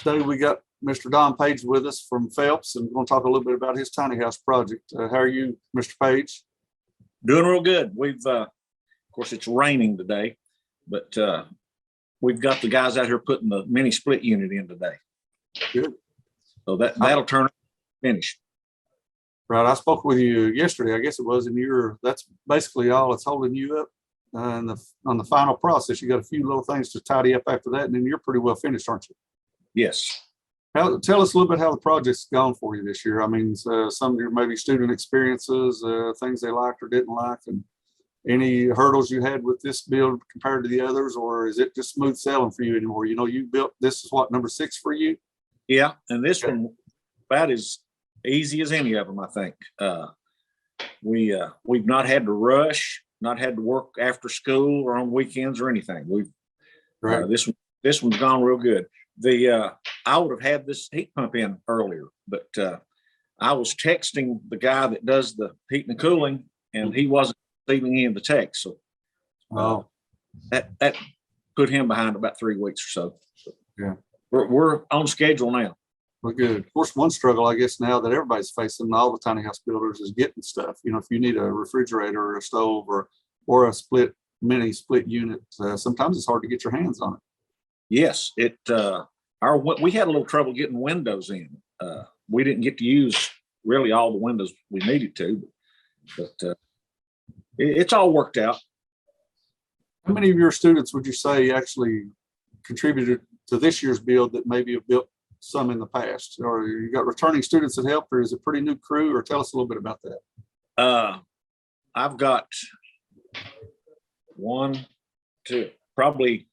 Today we got Mr. Don Page with us from Phelps, and we're going to talk a little bit about his tiny house project. How are you, Mr. Page? Doing real good. Of course, it's raining today, but we've got the guys out here putting the mini split unit in today. Good. So that'll turn finished. Right. I spoke with you yesterday, I guess it was, and that's basically all that's holding you up on the final process. You got a few little things to tidy up after that, and then you're pretty well finished, aren't you? Yes. Tell us a little bit how the project's gone for you this year. I mean, some of your maybe student experiences, things they liked or didn't like, and any hurdles you had with this build compared to the others, or is it just smooth sailing for you anymore? You know, you built, this is what, number 6 for you? Yeah, and this one about as easy as any of them, I think. We've not had to rush, not had to work after school or on weekends or anything. Right. This one's gone real good. I would have had this heat pump in earlier, but I was texting the guy that does the heating and cooling, and he wasn't receiving any of the text. So that put him behind about 3 weeks or so. Yeah. We're on schedule now. Well, good. Of course, one struggle, I guess, now that everybody's facing, all the tiny house builders, is getting stuff. You know, if you need a refrigerator or a stove or a mini split unit, sometimes it's hard to get your hands on it. Yes, we had a little trouble getting windows in. We didn't get to use really all the windows we needed to, but it's all worked out. How many of your students would you say actually contributed to this year's build that maybe have built some in the past? Or you got returning students that helped, or is it a pretty new crew? Or tell us a little bit about that. I've got 1, 2, probably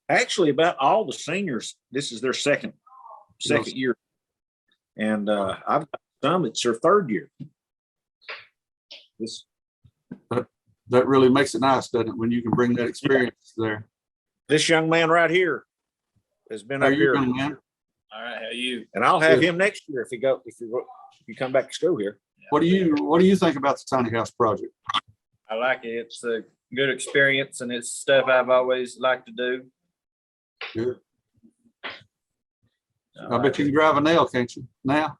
actually about all the seniors. This is their second year, and I've got some it's their 3rd year. That really makes it nice, doesn't it, when you can bring that experience there? This young man right here has been up here. Young man? All right, how are you? And I'll have him next year if you come back to school here. What do you think about the tiny house project? I like it. It's a good experience, and it's stuff I've always liked to do. Good. I bet you can drive a nail, can't you? Now?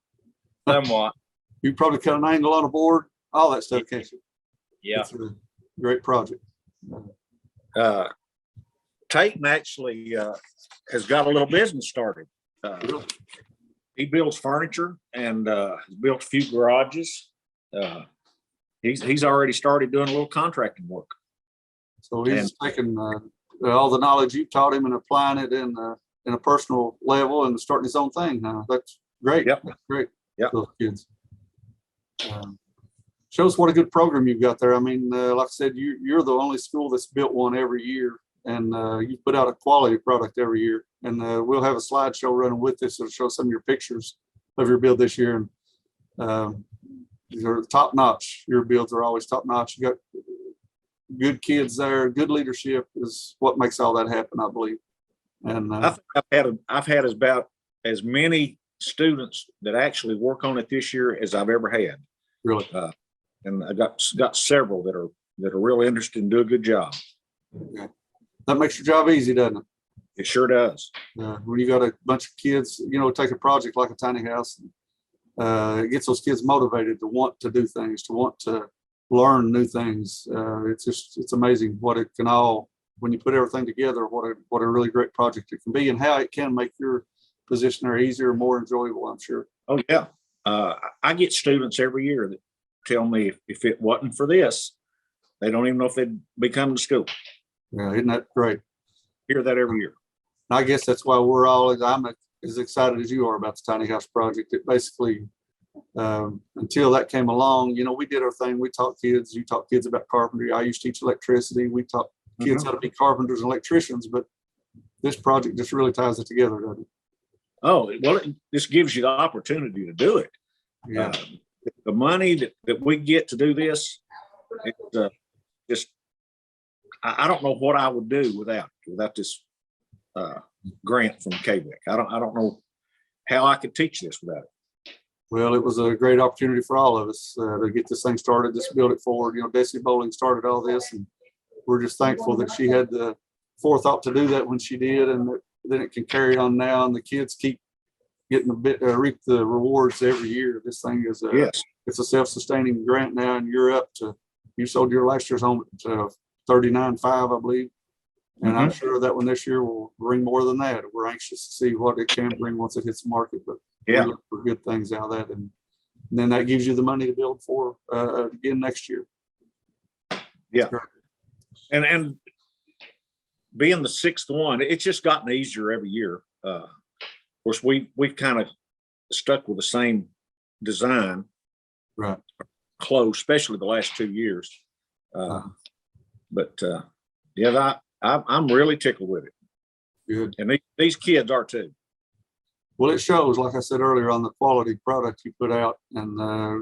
Somewhat. You probably cut an angle on a board, all that stuff, can't you? Yeah. It's a great project. Tayton actually has got a little business started. He builds furniture and has built a few garages. He's already started doing a little contracting work. So he's taking all the knowledge you've taught him and applying it in a personal level and starting his own thing. That's great. Yep. That's great. Yep. Those kids. Shows what a good program you've got there. I mean, like I said, you're the only school that's built one every year, and you put out a quality product every year. And we'll have a slideshow running with this. It'll show some of your pictures of your build this year. And they're top notch. Your builds are always top notch. You got good kids there. Good leadership is what makes all that happen, I believe. And I think I've had about as many students that actually work on it this year as I've ever had. Really. And I got several that are really interested and do a good job. Okay. That makes your job easy, doesn't it? It sure does. When you got a bunch of kids, take a project like a tiny house, it gets those kids motivated to want to do things, to want to learn new things. It's amazing what it can all, when you put everything together, what a really great project it can be, and how it can make your position there easier, more enjoyable, I'm sure. Oh yeah. I get students every year that tell me if it wasn't for this, they don't even know if they'd be coming to school. Yeah, isn't that great? Hear that every year. I guess that's why I'm as excited as you are about the tiny house project. It basically, until that came along, we did our thing. We taught kids. You taught kids about carpentry. I used to teach electricity. We taught kids how to be carpenters and electricians. But this project just really ties it together, doesn't it? Oh, well, this gives you the opportunity to do it. Yeah. The money that we get to do this, it's I don't know what I would do without this grant from KVIC. I don't know how I could teach this without it. Well, it was a great opportunity for all of us to get this thing started, just build it forward. Desi Bowling started all this, and we're just thankful that she had the forethought to do that when she did, and that then it can carry on now, and the kids keep getting a bit, reap the rewards every year. This thing is Yes. it's a self-sustaining grant now, and you're up to, you sold your last year's home at 39.5, I believe. And I'm sure that one this year will bring more than that. We're anxious to see what it can bring once it hits the market, but we Yeah. look for good things out of that. And then that gives you the money to build for again next year. Yeah. And being the sixth one, it's just gotten easier every year. Of course, we've kind of stuck with the same design, Right. close, especially the last 2 years. But yeah, I'm really tickled with it, Good. and these kids are too. Well, it shows, like I said earlier, on the quality product you put out. And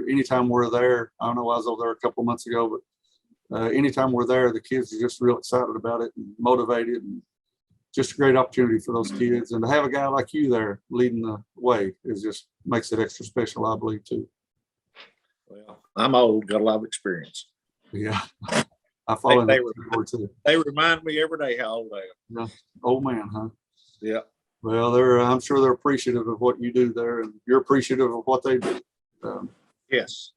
anytime we're there, I don't know, I was over there a couple of months ago, but anytime we're there, the kids are just real excited about it and motivated, and just a great opportunity for those kids. And to have a guy like you there leading the way is just makes it extra special, I believe, too. Well, I'm old, got a lot of experience. Yeah. I follow They that too. They remind me every day how old I am. Old man, huh? Yeah. Well, I'm sure they're appreciative of what you do there, and you're appreciative of what they do. Yes.